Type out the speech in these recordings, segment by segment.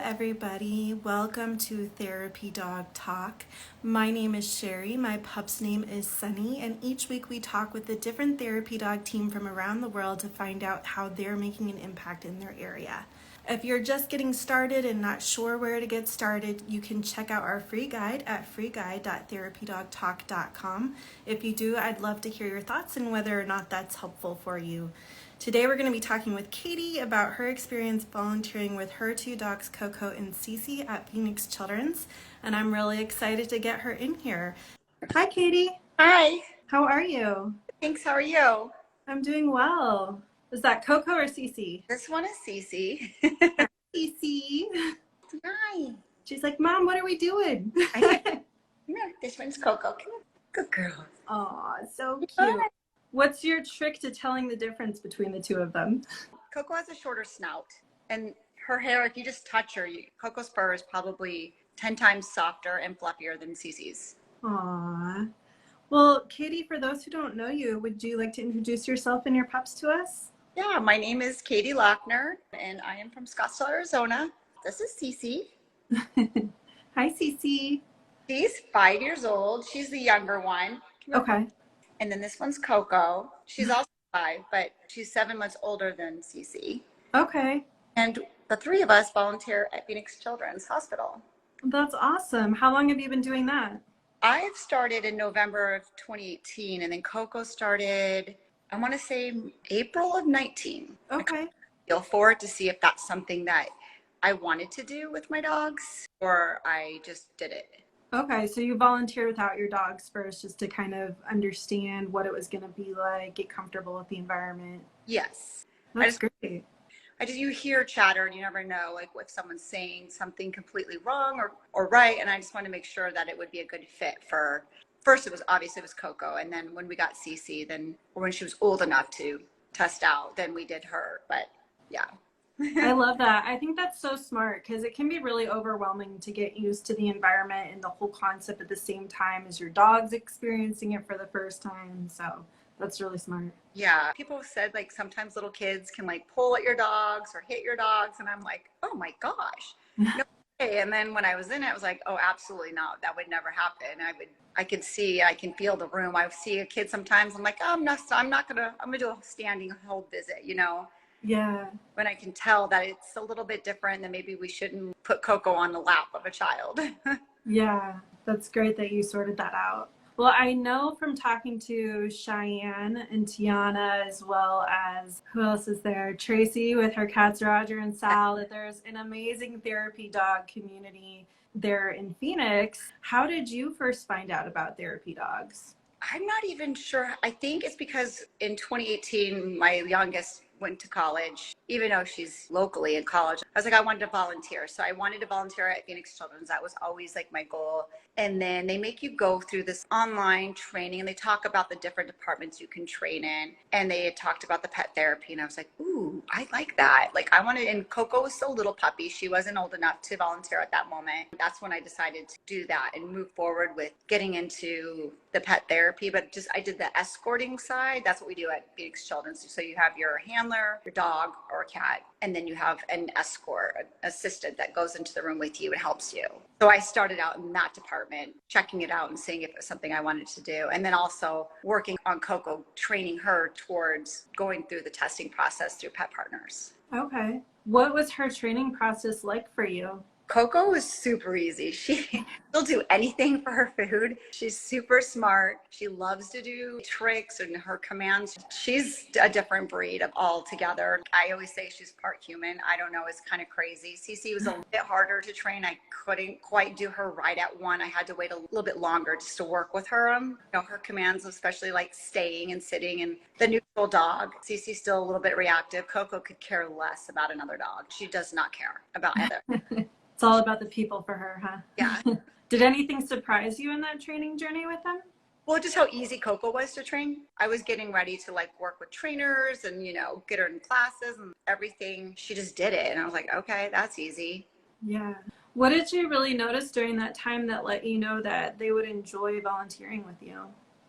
everybody. Welcome to Therapy Dog Talk. My name is Sherry. My pup's name is Sunny, and each week we talk with a different therapy dog team from around the world to find out how they're making an impact in their area. If you're just getting started and not sure where to get started, you can check out our free guide at freeguide.therapydogtalk.com. If you do, I'd love to hear your thoughts and whether or not that's helpful for you. Today we're going to be talking with Katee about her experience volunteering with her two dogs, Coco and Cici, at Phoenix Children's, and I'm really excited to get her in here. Hi, Katee. Hi. How are you? Thanks. How are you? I'm doing well. Is that Coco or Cici? This one is Cici. Cici. Hi. She's like, Mom, what are we doing? No, this one's Coco. Come on. Good girl. Aw, so cute. What's your trick to telling the difference between the two of them? Coco has a shorter snout, and her hair, if you just touch her, Coco's fur is probably 10 times softer and fluffier than Cici's. Aw. Well, Katee, for those who don't know you, would you like to introduce yourself and your pups to us? Yeah, my name is Katee Lochner, and I am from Scottsdale, Arizona. This is Cici. Hi, Cici. She's 5 years old. She's the younger one. Okay. And then this one's Coco. She's also 5, but she's 7 months older than Cici. Okay. And the three of us volunteer at Phoenix Children's Hospital. That's awesome. How long have you been doing that? I've started in November of 2018, and then Coco started, I want to say April of 19. Okay. I feel forward to see if that's something that I wanted to do with my dogs, or I just did it. Okay, so you volunteered without your dogs first just to kind of understand what it was going to be like, get comfortable with the environment. Yes. That's great. You hear chatter and you never know, like if someone's saying something completely wrong or right. And I just want to make sure that it would be a good fit for, first it was Coco. And then when we got Cici, then when she was old enough to test out, then we did her. But yeah. I love that. I think that's so smart because it can be really overwhelming to get used to the environment and the whole concept at the same time as your dog's experiencing it for the first time. So that's really smart. Yeah. People said like sometimes little kids can like pull at your dogs or hit your dogs. And I'm like, oh my gosh. No way. And then when I was in it, I was like, oh, absolutely not. That would never happen. I can feel the room. I see a kid sometimes. I'm like, oh, I'm gonna do a standing hold visit, you know? Yeah. When I can tell that it's a little bit different, then maybe we shouldn't put Coco on the lap of a child. Yeah, that's great that you sorted that out. Well, I know from talking to Cheyenne and Tiana, as well as who else is there? Tracy with her cats, Roger and Sal, that there's an amazing therapy dog community there in Phoenix. How did you first find out about therapy dogs? I'm not even sure. I think it's because in 2018, my youngest went to college, even though she's locally in college. I was like, I wanted to volunteer. So I wanted to volunteer at Phoenix Children's. That was always like my goal. And then they make you go through this online training and they talk about the different departments you can train in. And they had talked about the pet therapy. And I was like, ooh, I like that. Like I wanted, and Coco was still a little puppy. She wasn't old enough to volunteer at that moment. That's when I decided to do that and move forward with getting into the pet therapy. But I did the escorting side. That's what we do at Phoenix Children's. So you have your handler, your dog or a cat, and then you have an escort, an assistant that goes into the room with you and helps you. So I started out in that department, checking it out and seeing if it was something I wanted to do. And then also working on Coco, training her towards going through the testing process through Pet Partners. Okay. What was her training process like for you? Coco was super easy. She'll do anything for her food. She's super smart. She loves to do tricks and her commands. She's a different breed of altogether. I always say she's part human. I don't know. It's kind of crazy. Cici was a little bit harder to train. I couldn't quite do her right at one. I had to wait a little bit longer just to work with her. Her commands, especially like staying and sitting, and the neutral dog. Cici's still a little bit reactive. Coco could care less about another dog. She does not care about either. It's all about the people for her, huh? Yeah. Did anything surprise you in that training journey with them? Well, just how easy Coco was to train. I was getting ready to like work with trainers and, get her in classes and everything. She just did it. And I was like, okay, that's easy. Yeah. What did you really notice during that time that let you know that they would enjoy volunteering with you?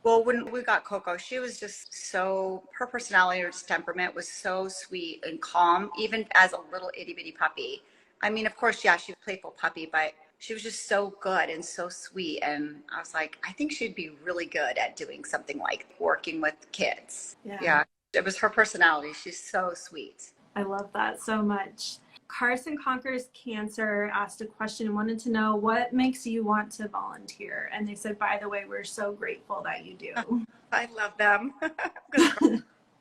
Well, when we got Coco, she was just her personality or temperament was so sweet and calm, even as a little itty bitty puppy. I mean, of course, yeah, she was a playful puppy, but she was just so good and so sweet. And I was like, I think she'd be really good at doing something like working with kids. Yeah. Yeah, it was her personality. She's so sweet. I love that so much. Carson Conquers Cancer asked a question, wanted to know what makes you want to volunteer. And they said, by the way, we're so grateful that you do. I love them.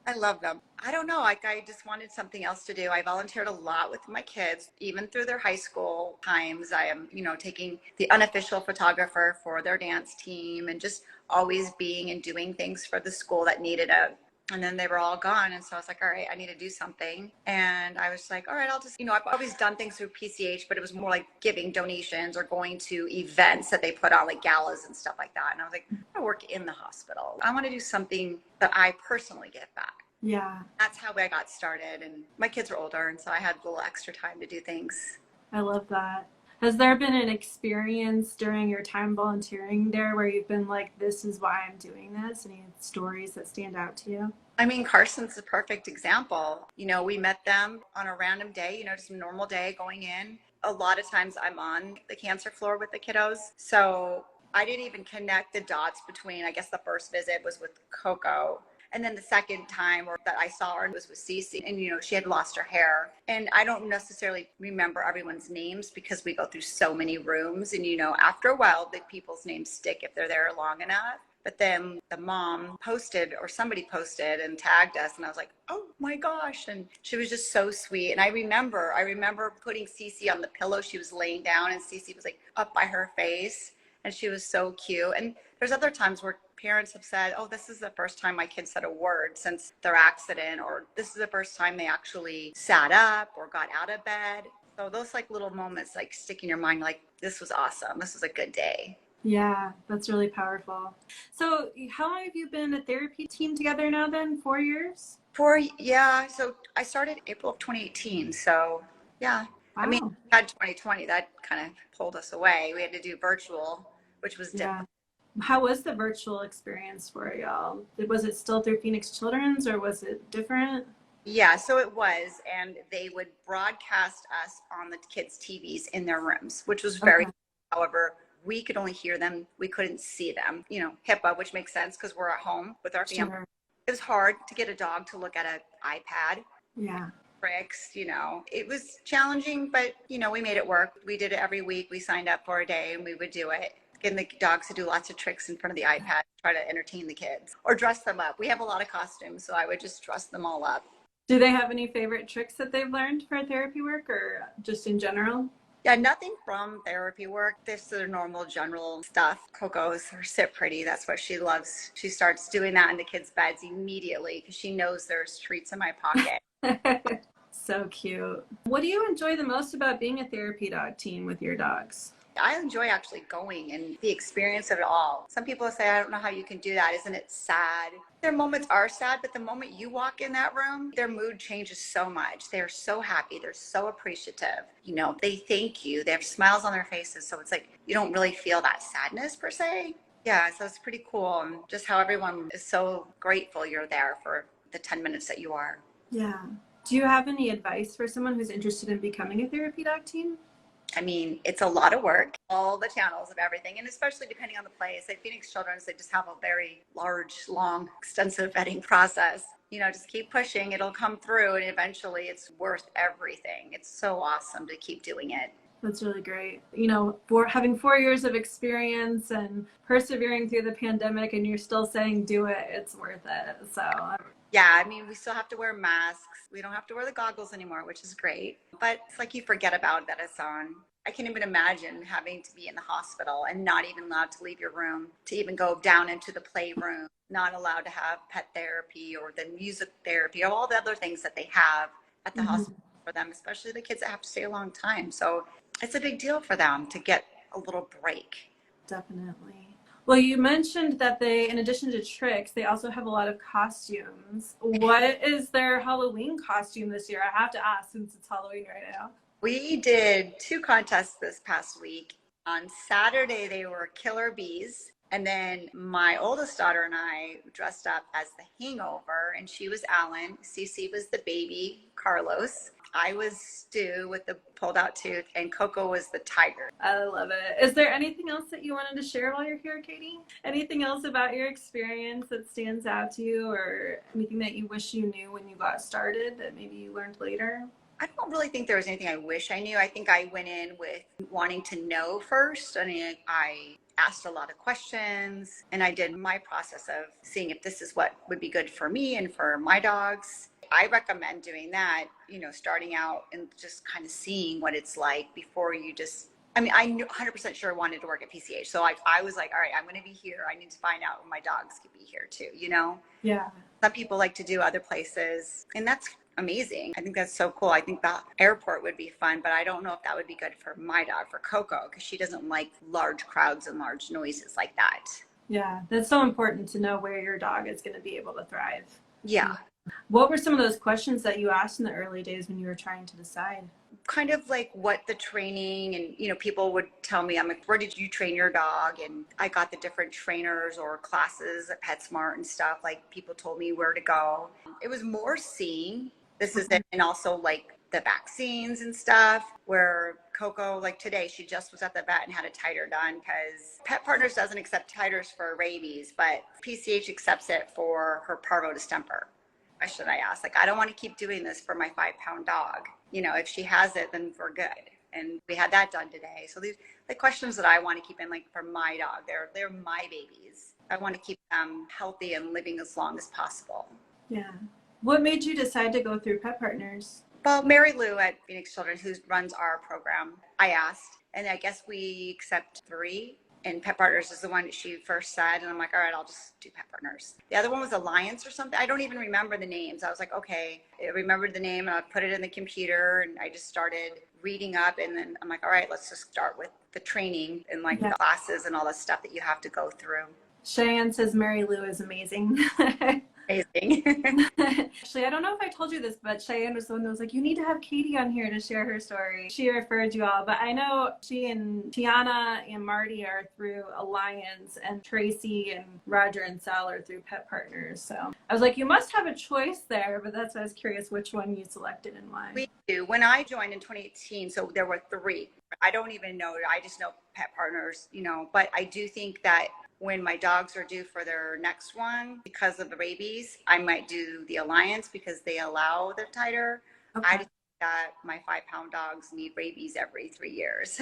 I love them. I don't know. Like, I just wanted something else to do. I volunteered a lot with my kids, even through their high school times. I am, taking the unofficial photographer for their dance team and just always being and doing things for the school that needed it. And then they were all gone. And so I was like, all right, I need to do something. And I was like, all right, I'll just, I've always done things through PCH, but it was more like giving donations or going to events that they put on, like galas and stuff like that. And I was like, I work in the hospital. I want to do something that I personally give back. Yeah. That's how I got started. And my kids are older, and so I had a little extra time to do things. I love that. Has there been an experience during your time volunteering there where you've been like, this is why I'm doing this? Any stories that stand out to you? I mean, Carson's a perfect example. We met them on a random day, just a normal day going in. A lot of times I'm on the cancer floor with the kiddos. So I didn't even connect the dots between, I guess the first visit was with Coco. And then the second time that I saw her was with Cici, and she had lost her hair. And I don't necessarily remember everyone's names because we go through so many rooms, and after a while the people's names stick if they're there long enough. But then the mom posted, or somebody posted and tagged us, and I was like, oh my gosh. And she was just so sweet. And I remember putting Cici on the pillow. She was laying down and Cici was like up by her face, and she was so cute. And there's other times where parents have said, oh, this is the first time my kid said a word since their accident, or this is the first time they actually sat up or got out of bed. So those like little moments like stick in your mind, like, this was awesome. This was a good day. Yeah, that's really powerful. So how long have you been a therapy team together now then? 4 years? Yeah. So I started April of 2018. So yeah. Wow. I mean, we had 2020, that kind of pulled us away. We had to do virtual, which was different. How was the virtual experience for y'all? Was it still through Phoenix Children's or was it different? Yeah, so it was, and they would broadcast us on the kids' TVs in their rooms, which was very, however, we could only hear them. We couldn't see them, HIPAA, which makes sense because we're at home with our family. Sure. It was hard to get a dog to look at an iPad. Yeah. Tricks, it was challenging, but, we made it work. We did it every week. We signed up for a day and we would do it. Getting the dogs to do lots of tricks in front of the iPad, try to entertain the kids or dress them up. We have a lot of costumes, so I would just dress them all up. Do they have any favorite tricks that they've learned for therapy work or just in general? Yeah, nothing from therapy work. This is their normal general stuff. Coco's her sit pretty. That's what she loves. She starts doing that in the kids' beds immediately because she knows there's treats in my pocket. So cute. What do you enjoy the most about being a therapy dog team with your dogs? I enjoy actually going and the experience of it all. Some people say, I don't know how you can do that. Isn't it sad? Their moments are sad, but the moment you walk in that room, their mood changes so much. They're so happy. They're so appreciative. They thank you. They have smiles on their faces. So it's like, you don't really feel that sadness per se. Yeah, so it's pretty cool. And just how everyone is so grateful you're there for the 10 minutes that you are. Yeah. Do you have any advice for someone who's interested in becoming a therapy dog team? I mean, it's a lot of work, all the channels of everything, and especially depending on the place. At Phoenix Children's, they just have a very large, long, extensive vetting process. Just keep pushing. It'll come through, and eventually it's worth everything. It's so awesome to keep doing it. That's really great. For having 4 years of experience and persevering through the pandemic, and you're still saying do it, it's worth it. So yeah, I mean, we still have to wear masks. We don't have to wear the goggles anymore, which is great. But it's like you forget about that it's on. I can't even imagine having to be in the hospital and not even allowed to leave your room, to even go down into the playroom, not allowed to have pet therapy or the music therapy, or all the other things that they have at the hospital for them, especially the kids that have to stay a long time. So it's a big deal for them to get a little break. Definitely. Well, you mentioned that they, in addition to tricks, they also have a lot of costumes. What is their Halloween costume this year? I have to ask since it's Halloween right now. We did 2 contests this past week. On Saturday, they were killer bees. And then my oldest daughter and I dressed up as the Hangover, and she was Alan. Cici was the baby, Carlos. I was Stu with the pulled out tooth, and Coco was the tiger. I love it. Is there anything else that you wanted to share while you're here, Katee? Anything else about your experience that stands out to you, or anything that you wish you knew when you got started that maybe you learned later? I don't really think there was anything I wish I knew. I think I went in with wanting to know first. I mean, I asked a lot of questions and I did my process of seeing if this is what would be good for me and for my dogs. I recommend doing that, starting out and just kind of seeing what it's like before you just, I mean, I knew 100% sure wanted to work at PCH. So I was like, all right, I'm going to be here. I need to find out when my dogs could be here too, Yeah. Some people like to do other places, and that's amazing. I think that's so cool. I think the airport would be fun, but I don't know if that would be good for my dog, for Coco, because she doesn't like large crowds and large noises like that. Yeah, that's so important to know where your dog is going to be able to thrive. Yeah. What were some of those questions that you asked in the early days when you were trying to decide? Kind of like what the training and, people would tell me, I'm like, where did you train your dog? And I got the different trainers or classes at PetSmart and stuff. Like people told me where to go. It was more seeing this is it. And also like the vaccines and stuff where Coco, like today, she just was at the vet and had a titer done because Pet Partners doesn't accept titers for rabies, but PCH accepts it for her parvo distemper. Question I asked, like, I don't want to keep doing this for my 5-pound dog. If she has it, then we're good. And we had that done today. So these the questions that I want to keep in, like for my dog, they're my babies. I want to keep them healthy and living as long as possible. Yeah. What made you decide to go through Pet Partners? Well, Mary Lou at Phoenix Children, who runs our program, I asked, and I guess we accept 3. And Pet Partners is the one that she first said. And I'm like, all right, I'll just do Pet Partners. The other one was Alliance or something. I don't even remember the names. I was like, okay, I remembered the name and I put it in the computer and I just started reading up. And then I'm like, all right, let's just start with the training and like the classes and all the stuff that you have to go through. Cheyenne says Mary Lou is amazing. Amazing. Actually, I don't know if I told you this, but Cheyenne was the one that was like, you need to have Katee on here to share her story. She referred you all, but I know she and Tiana and Marty are through Alliance, and Tracy and Roger and Sal are through Pet Partners. So I was like, you must have a choice there, but that's why I was curious which one you selected and why. We do. When I joined in 2018, so there were 3. I don't even know. I just know Pet Partners, but I do think that when my dogs are due for their next one, because of the rabies, I might do the Alliance because they allow the titer. Okay. I just think that my 5-pound dogs need rabies every 3 years.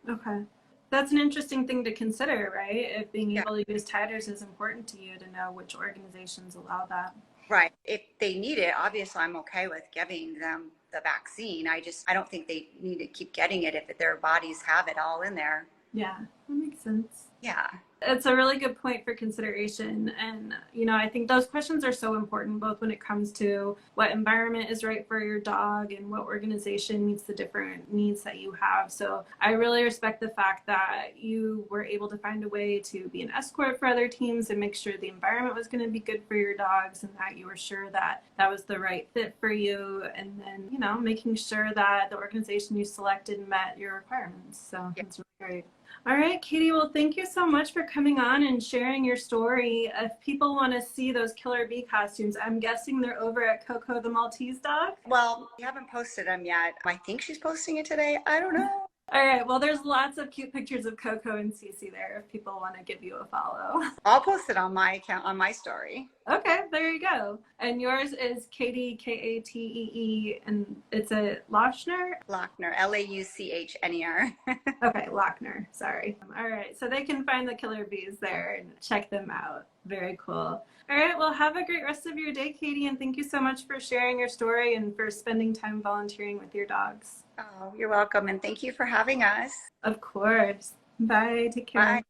Okay. That's an interesting thing to consider, right? If being able to use titers is important to you, to know which organizations allow that. Right. If they need it, obviously I'm okay with giving them the vaccine. I don't think they need to keep getting it if their bodies have it all in there. Yeah, that makes sense. Yeah. It's a really good point for consideration. And, I think those questions are so important, both when it comes to what environment is right for your dog and what organization meets the different needs that you have. So I really respect the fact that you were able to find a way to be an escort for other teams and make sure the environment was going to be good for your dogs and that you were sure that that was the right fit for you. And then, making sure that the organization you selected met your requirements. So that's really great. All right, Katee, well, thank you so much for coming on and sharing your story. If people want to see those Killer Bee costumes, I'm guessing they're over at Coco the Maltese dog? Well, we haven't posted them yet. I think she's posting it today. I don't know. All right, well, there's lots of cute pictures of Coco and Cici there if people want to give you a follow. I'll post it on my account, on my story. Okay, there you go. And yours is Katee, Katee, and it's a Lauchner? Lauchner, Lauchner. Okay, Lauchner, sorry. All right, so they can find the Killer Bees there and check them out. Very cool. All right, well, have a great rest of your day, Katee, and thank you so much for sharing your story and for spending time volunteering with your dogs. Oh, you're welcome, and thank you for having us. Of course. Bye. Take care. Bye.